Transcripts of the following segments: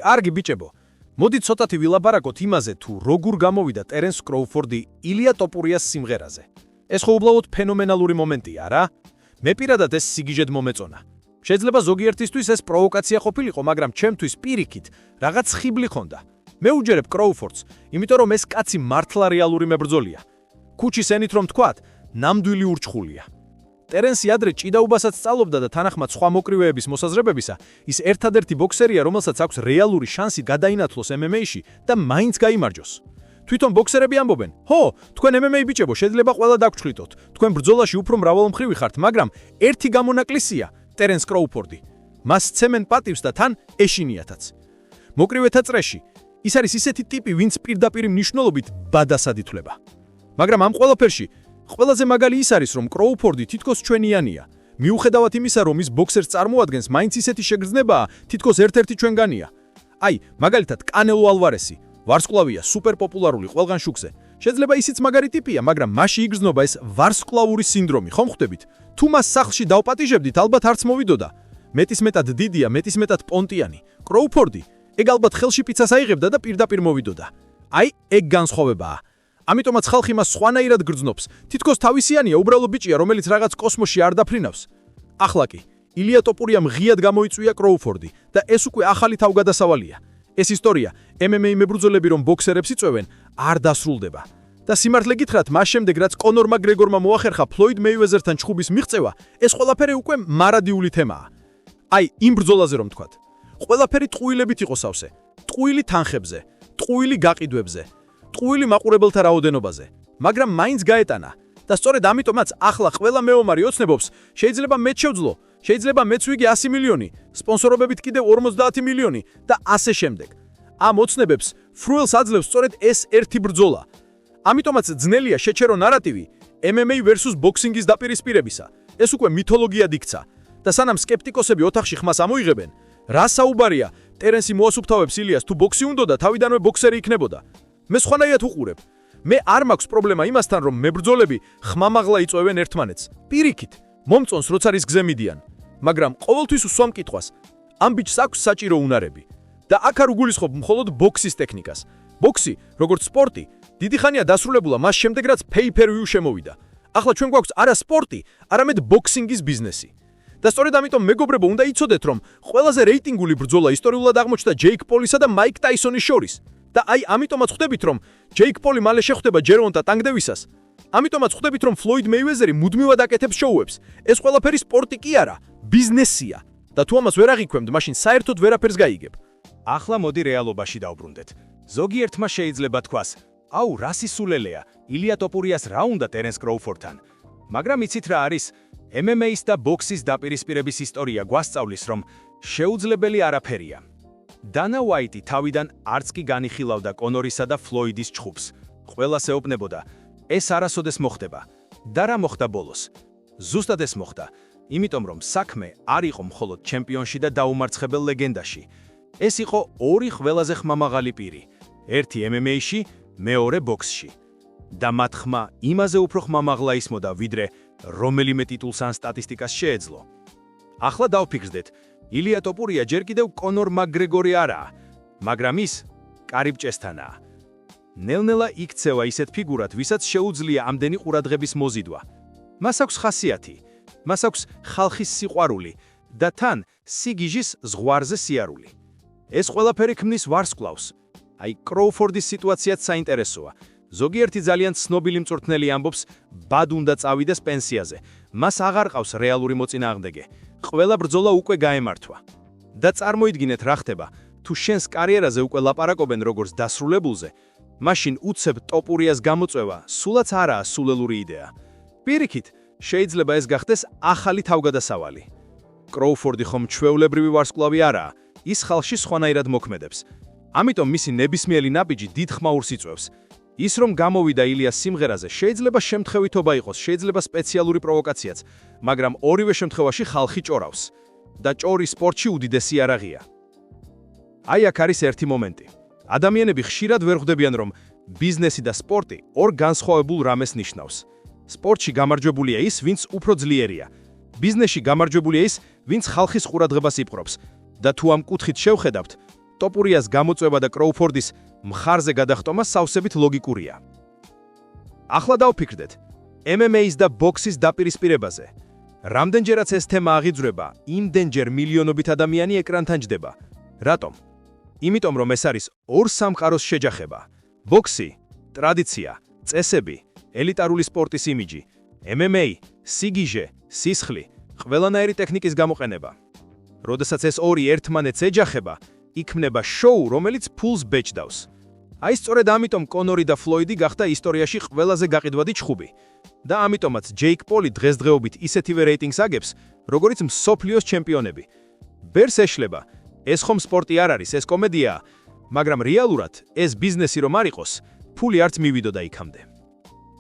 კარგი ბიჭებო, მოდით ცოტათი ვილაპარაკოთ იმაზე, თუ როგორ გამოვიდა ტერენს კროუფორდი ილია ტოპურიას სიმღერაზე. ეს ხო უბრალოდ ფენომენალური მომენტია, რა? მე პირადად ეს სიგიჟედ მომეწონა. შეიძლება ზოგიერთისთვის ეს პროვოკაცია ყოფილიყო, მაგრამ ჩემთვის პირიქით რაღაც ხიბლი ხონდა. მე უჯერებ კროუფორდს, იმიტომ რომ ეს კაცი მართლა რეალური მებრძოლია. ქუჩის ენით რომ თქვათ, ნამდვილი ურჩხულია. ტერენსი ადრე ჭიდაუბასაც სწავლობდა და თანახმად სხვა მოკრივეების მოსაზრებებისა, ის ერთადერთი ბოქსერია, რომელსაც აქვს რეალური შანსი გადაინათლოს MMA-ში და მაინც გაიმარჯოს. თვითონ ბოქსერები ამბობენ: "ჰო, თქვენ MMA ბიჭებო, შეიძლება ყველა დაგჩხლიტოთ. თქვენ ბრძოლაში უფრო მრავალმხრივი ხართ, მაგრამ ერთი გამონაკლისია, ტერენს კროუფორდი. მას სცემენ პატივს და თან ეშინიათაც." მოკრივეთა წრეში ის არის ისეთი ტიპი, ვინც პირდაპირ მნიშვნელობით ბადასად ითვლება. მაგრამ ამ ყველაფერში ყველაზე მაგალი ის არის, რომ კროუფორდი თითქოს ჩვენიანია. მიუხედავად იმისა, რომ ის ბოქსერს წარმოადგენს, მაინც ისეთი შეგრძნებაა, თითქოს ერთ-ერთი ჩვენგანია. აი, მაგალითად, კანელო ალვარესი, ვარსკვლავია, სუპერპოპულარული ყველგან შუქზე. შეიძლება ისიც მაგარი ტიპია, მაგრამ მასში იგრძნობა ეს ვარსკვლავური სინდრომი, ხომ ხვდებით? თუ მას სახლში დავპატიჟებდით, ალბათ არც მოვიდოდა. მეტისმეტად დიდია, მეტისმეტად პონტიანი. კროუფორდი, ეგ ალბათ ხელში პიცას აიღებდა და პირდაპირ მოვიდოდა. აი, ეგ განსხვავებაა. ამიტომაც ხალხი მას სხვანაირად გრძნობს. თითქოს თავისიანია, უბრალო ბიჭია, რომელიც რაღაც კოსმოსში არ დაფრინავს. ახლა კი, ილია ტოპურიამ ღიად გამოიწვია კროუფორდი და ეს უკვე ახალი თავგადასავალია. ეს ისტორია, MMA მებრძოლები რომ ბოქსერებს იწვევენ, არ დასრულდება. და სიმართლე გითხრათ, მას შემდეგ რაც კონორ მაკგრეგორმა მოახერხა ფლოიდ მეივეზერთან ჩხუბის მიღწევა, ეს ყველაფერი უკვე მარადიული თემაა. აი, იმ ბრძოლაზე რომ თქვათ. ყველაფერი ტყუილებით იყო სავსე. ტყუილი თანხებზე, ტყუილი გაყიდვებზე. ტყუილი მაყურებელთა რაოდენობაზე, მაგრამ მაინც გაეტანა და სწორედ ამიტომაც ახლა ყველა მეომარი ოცნებობს, შეიძლება მეც შევძლო, შეიძლება მეც ვიგე 100 მილიონი, სპონსორობებით კიდევ 50 მილიონი და ასე შემდეგ. ამ ოცნებებს ფრუელს აძლევს სწორედ ეს ერთი ბრძოლა. ამიტომაც ძნელია შეჩერო ნარატივი MMA versus boxing-ის დაპირისპირებისა. ეს უკვე მითოლოგიად იქცა და სანამ სკეპტიკოსები ოთახში ხმას ამოიღებენ, რა საუბარია, ტერენსი მოასუფთავებს ილიას თუ ბოქსი უნდოდა, თავიდანვე ბოქსერი იქნებოდა. მე სხვანაირად უყურებ. მე არ მაქვს პრობლემა იმასთან, რომ მებრძოლები ხმამაღლა იწვევენ ერთმანეთს. პირიქით, მომწონს როცა რის გზე მიდიან. მაგრამ ყოველთვის უსვამ კითხვას, ამ ბიჭს აქვს საჭირო უნარები. და აქ არ უგულისხმობ მხოლოდ ბოქსის ტექნიკას. ბოქსი, როგორც სპორტი, დიდი ხანია დასრულებულა მას შემდეგ, რაც pay-per-view შემოვიდა. ახლა ჩვენ გვაქვს არა სპორტი, არამედ ბოქსინგის ბიზნესი. და სწორედ ამიტომ მეგობრებო, უნდა იცოდეთ, რომ ყველაზე რეიტინგული ბრძოლა ისტორიულად აღმოჩნდა ჯეიკ პოლისა და მაიკ ტაისონის შორის. და აი ამიტომაც ხვდებით, რომ ჯეიკ პოლი მალე შეხვდება ჯერონტა ტანგდევისას. ამიტომაც ხვდებით, რომ ფლოიდ მეივეზერი მუდმივად აკეთებს შოუებს. ეს ყველაფერი სპორტი კი არა, ბიზნესია. და თუ ამას ვერ აღიქვემთ, მაშინ საერთოდ ვერაფერს გაიგებ. ახლა მოდი რეალობაში დავბრუნდეთ. ზოგიერთმა შეიძლება თქვას, აუ, რა სისულელეა, ილია ტოპურიას რა უნდა ტერენს კროუფორდთან. მაგრამ იცით რა არის? MMA-ის და ბოქსის დაპირისპირების ისტორია გვასწავლის, რომ შეუძლებელი არაფერია. დანა უაიტი თავიდან არც კი განიხილავდა კონორისა და ფლოიდის ჩხუბს. ყველას ეუბნებოდა, ეს არასოდეს მოხდება. და რა მოხდა ბოლოს? ზუსტად ეს მოხდა, იმიტომ რომ საქმე არ იყო მხოლოდ ჩემპიონში და დაუმარცხებელ ლეგენდაში. ეს იყო ორი ყველაზე ხმამაღალი პირი, ერთი MMA-ში, მეორე ბოქსში. და მათ ხმა იმაზე უფრო ხმამაღლა ისმოდა, ვიდრე რომელიმე ტიტულს ან სტატისტიკას შეეძლო. ახლა დავფიქრდეთ, ილია ტოპურია ჯერ კიდევ კონორ მაკგრეგორი არაა, მაგრამ ის კარიბჭესთანაა. ნელ-ნელა იქცევა ისეთ ფიგურად, ვისაც შეუძლია ამდენი ყურადღების მოზიდვა. მას აქვს ხასიათი, მას აქვს ხალხის სიყვარული და თან სიგიჟის ზღვარზე სიარული. ეს ყველაფერი ქმნის ვარსკვლავს. აი, კროუფორდის სიტუაციაც საინტერესოა. ზოგიერთი ძალიან ცნობილი მწვრთნელი ამბობს, ბად უნდა წავიდეს პენსიაზე. მას აღარ ყავს რეალური მოწინააღმდეგე. ყველა ბრძოლა უკვე გაემართვა. და წარმოიდგინეთ რა ხდება, თუ შენს კარიერაზე უკვე ლაპარაკობენ როგორც დასრულებულზე, მაშინ უცებ ტოპურიას გამოწვევა სულაც არაა სულელური იდეა. პირიქით, შეიძლება ეს გახდეს ახალი თავგადასავალი. კროუფორდი ხომ ჩვეულებრივი ვარსკვლავი არაა, ის ხალხში სხვანაირად მოქმედებს. ამიტომ მისი ნებისმიერი ნაბიჯი დიდ ხმაურს იწვევს. ის რომ გამოვიდა ილიას სიმღერაზე, შეიძლება შემთხვევითობა იყოს, შეიძლება სპეციალური პროვოკაციაც, მაგრამ ორივე შემთხვევაში ხალხი ჭორავს. და ჭორი სპორტში უდიდესი იარაღია. აი აქ არის ერთი მომენტი. ადამიანები ხშირად ვერ ხვდებიან, რომ ბიზნესი და სპორტი ორ განსხვავებულ რამეს ნიშნავს. სპორტში გამარჯვებულია ის, ვინც უფრო ძლიერია. ბიზნესში გამარჯვებულია ის, ვინც ხალხის ყურადღებას იპყრობს. და თუ ამ კუთხით შევხედავთ, ტოპურიას გამოწვევა და კროუფორდის მხარზე გადახტომა სავსებით ლოგიკურია. ახლა დავფიქრდეთ MMA-ის და ბოქსის დაპირისპირებაზე. რამდენჯერაც ეს თემა აღიძვრება, იმდენჯერ მილიონობით ადამიანი ეკრანთან ჯდება. რატომ? იმიტომ რომ ეს არის ორ სამყაროს შეჯახება. ბოქსი, ტრადიცია, წესები, ელიტარული სპორტის იმიჯი, MMA, სიგიჟე, სისხლი, ყველანაირი ტექნიკის გამოყენება. როდესაც ეს ორი ერთმანეთს ეჯახება, იქმნება შოუ, რომელიც ფულს ბეჭდავს. აი სწორედ ამიტომ კონორი და ფლოიდი გახდა ისტორიაში ყველაზე გაყიდვადი ჩხუბი. და ამიტომაც ჯეიკ პოლი დღესდღეობით ისეთივე რეიტინგს აგებს, როგორიც მსოფლიოს ჩემპიონები. ბერს ეშლება, ეს ხომ სპორტი არ არის, ეს კომედიაა, მაგრამ რეალურად ეს ბიზნესი რომ არ იყოს, ფული არც მივიდოდა იქამდე.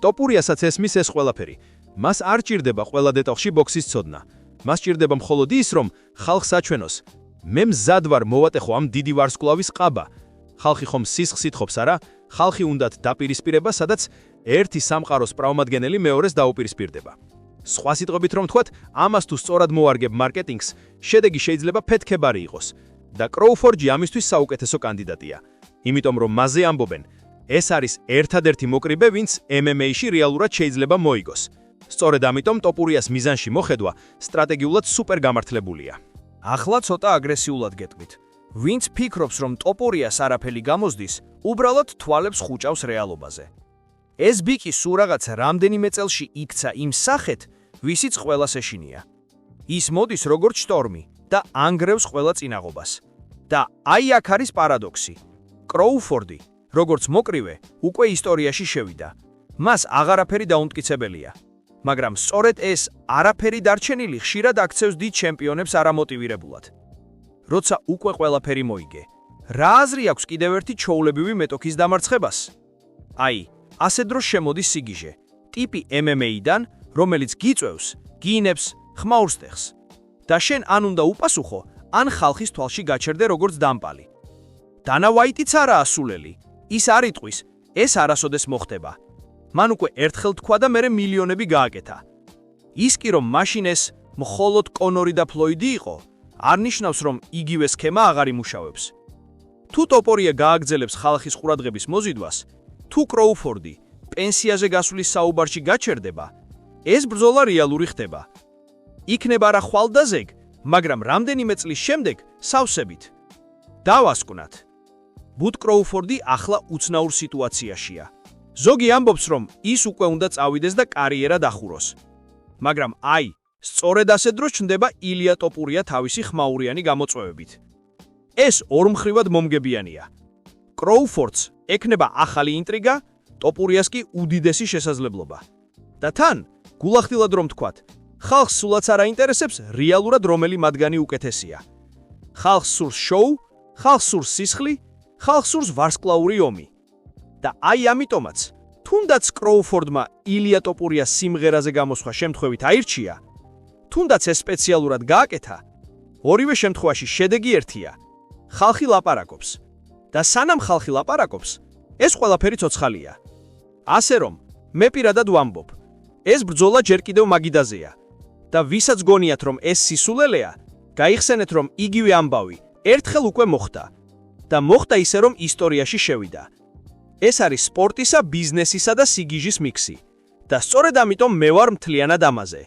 ტოპურიასაც ესმის ეს ყველაფერი. მას არ ჭირდება ყველა დეტალში ბოქსის ცოდნა. მას ჭირდება მხოლოდ ის, რომ ხალხს აჩვენოს. მე მზად ვარ მოვატეხო ამ დიდი ვარსკვლავის ყაბა. ხალხი ხომ სისხლს ითხოვს, არა? ხალხი უნდათ დაპირისპირება, სადაც ერთი სამყაროს პრავმადგენელი მეორეს დაუპირისპირდება. სხვა სიტყვებით რომ ვთქვათ, ამას თუ სწორად მოარგებ მარკეტინგს, შედეგი შეიძლება ფეთქებარი იყოს და კროუფორდი ამისთვის საუკეთესო კანდიდატია. იმიტომ რომ მასზე ამბობენ, ეს არის ერთადერთი მოკრიბე, ვინც MMA-ში რეალურად შეიძლება მოიგოს. სწორედ ამიტომ ტოპურიას მიზანში მოხედვა სტრატეგიულად სუპერ გამართლებულია. ახლა ცოტა აგრესიულად გეტყვით. ვინც ფიქრობს, რომ ტოპურიას არაფერი გამოზდის, უბრალოდ თვალებს ხუჭავს რეალობაზე. ეს ბიკი სულ რაღაც რამდენიმე წელში იქცა იმ სახეთ, ვისიც ყველას ეშინია. ის მოდის როგორც შტორმი და ანგრევს ყველა წინაღობას. და აი აქ არის პარადოქსი. კროუფორდი, როგორც მოკრივე, უკვე ისტორიაში შევიდა. მას აღარაფერი დაუმტკიცებელია. მაგრამ სწორედ ეს არაფერი დარჩენილი ხშირად აქცევს დიდ ჩემპიონებს არამოტივირებულად. როცა უკვე ყველაფერი მოიგე, რა აზრი აქვს კიდევ ერთი ჩოულებივი მეტოქის დამარცხებას? აი, ასე დროს შემოდის სიგიჟე, ტიპი MMA-დან, რომელიც გიწევს, გინებს, ხმაურს ტეხს. და შენ ან უნდა უპასუხო, ან ხალხის თვალში გაჩერდე როგორც დამპალი. დანა ვაიტიც არაა სულელი, ის არ იტყვის, ეს არასოდეს მოხდება. მან უკვე ერთხელ თქვა და მერე მილიონები გააკეთა. ის კი რომ მაშინ ეს მხოლოდ კონორი და ფლოიდი იყო, არ ნიშნავს რომ იგივე სქემა აღარ იმუშავებს. თუ ტოპურია გააგრძელებს ხალხის ყურადღების მოზიდვას, თუ კროუფორდი პენსიაზე გასვლის საუბარში გაჩერდება, ეს ბრძოლა რეალური ხდება. იქნება რა ხვალდაზეგ, მაგრამ რამდენიმე წლის შემდეგ სავსებით. დავასკვნათ. ბუდ კროუფორდი ახლა უცნაურ სიტუაციაშია. ზოგი ამბობს, რომ ის უკვე უნდა წავიდეს და კარიერა დახუროს. მაგრამ აი, სწორედ ასე დროს ჩნდება ილია ტოპურია თავისი ხმაურიანი გამოწვევებით. ეს ორმხრივად მომგებიანია. კროუფორდს ექნება ახალი ინტრიგა, ტოპურიას კი უდიდესი შესაძლებლობა. და თან, გულახდილად რომ თქვათ, ხალხს სულაც არ აინტერესებს რეალურად რომელი მათგანი უკეთესია. ხალხს სურს შოუ, ხალხს სურს სისხლი, ხალხს სურს ვარსკვლავური ომი. და აი ამიტომაც, თუნდაც კროუფორდმა ილია ტოპურიას სიმღერაზე გამოსვლა შემთხვევით აირჩია, თუნდაც ეს სპეციალურად გააკეთა, ორივე შემთხვევაში შედეგი ერთია. ხალხი ლაპარაკობს. და სანამ ხალხი ლაპარაკობს, ეს ყველაფერი ცოცხალია. ასე რომ, მე პირადად ვამბობ, ეს ბრძოლა ჯერ კიდევ მაგიდაზეა. და ვისაც გონიათ რომ ეს სისულელეა, გაიხსენეთ რომ იგივე ამბავი ერთხელ უკვე მოხდა. და მოხდა ისე რომ ისტორიაში შევიდა. ეს არის სპორტისა, ბიზნესისა და სიგიჟის მიქსი. და სწორედ ამიტომ მე ვარ მთლიანად ამაზე.